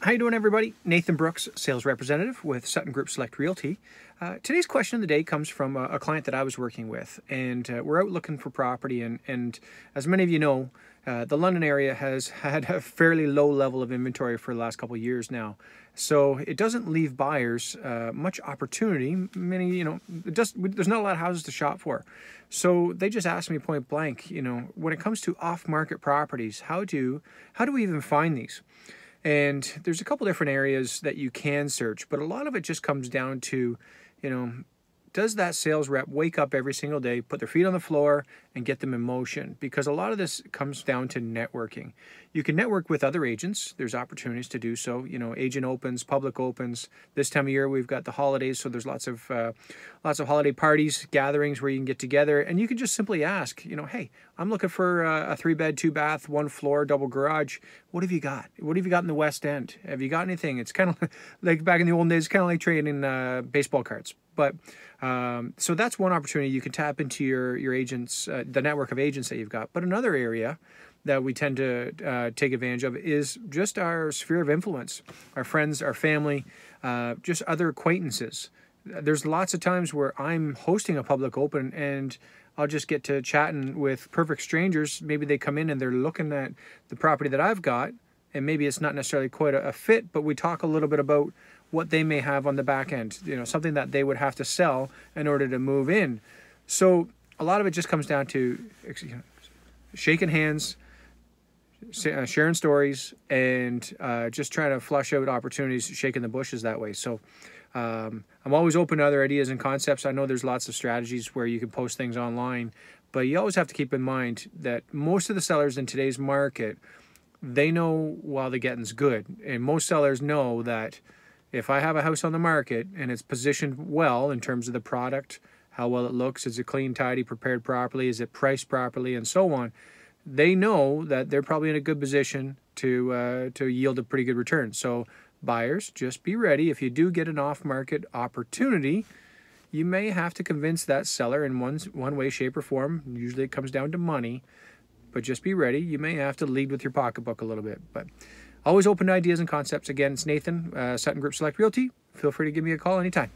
How you doing, everybody? Nathan Brooks, sales representative with Sutton Group Select Realty. Today's question of the day comes from a client that I was working with, and we're out looking for property. And as many of you know, the London area has had a fairly low level of inventory for the last couple of years now. So it doesn't leave buyers much opportunity. Many, there's not a lot of houses to shop for. So they just asked me point blank, when it comes to off-market properties, how do we even find these? And there's a couple different areas that you can search, but a lot of it just comes down to, does that sales rep wake up every single day, put their feet on the floor, and get them in motion? Because a lot of this comes down to networking. You can network with other agents. There's opportunities to do so. Agent opens, public opens. This time of year, we've got the holidays, so there's lots of holiday parties, gatherings where you can get together, and you can just simply ask, hey, I'm looking for a 3-bed, 2-bath, 1-floor, double garage. What have you got? What have you got in the West End? Have you got anything? It's kind of like back in the old days, kind of like trading baseball cards. But so that's one opportunity. You can tap into your agents, the network of agents that you've got. But another area that we tend to take advantage of is just our sphere of influence, our friends, our family, just other acquaintances. There's lots of times where I'm hosting a public open and I'll just get to chatting with perfect strangers. Maybe they come in and they're looking at the property that I've got, and maybe it's not necessarily quite a fit, but we talk a little bit about what they may have on the back end, something that they would have to sell in order to move in. So a lot of it just comes down to shaking hands, sharing stories, and just trying to flush out opportunities, shaking the bushes that way. So I'm always open to other ideas and concepts. I know there's lots of strategies where you can post things online, but you always have to keep in mind that most of the sellers in today's market, they know while the getting's good. And most sellers know that if I have a house on the market and it's positioned well in terms of the product, how well it looks, is it clean, tidy, prepared properly, is it priced properly, and so on, they know that they're probably in a good position to yield a pretty good return. So buyers, just be ready. If you do get an off-market opportunity, you may have to convince that seller in one way, shape, or form. Usually it comes down to money, but just be ready. You may have to lead with your pocketbook a little bit, but always open to ideas and concepts. Again, it's Nathan, Sutton Group Select Realty. Feel free to give me a call anytime.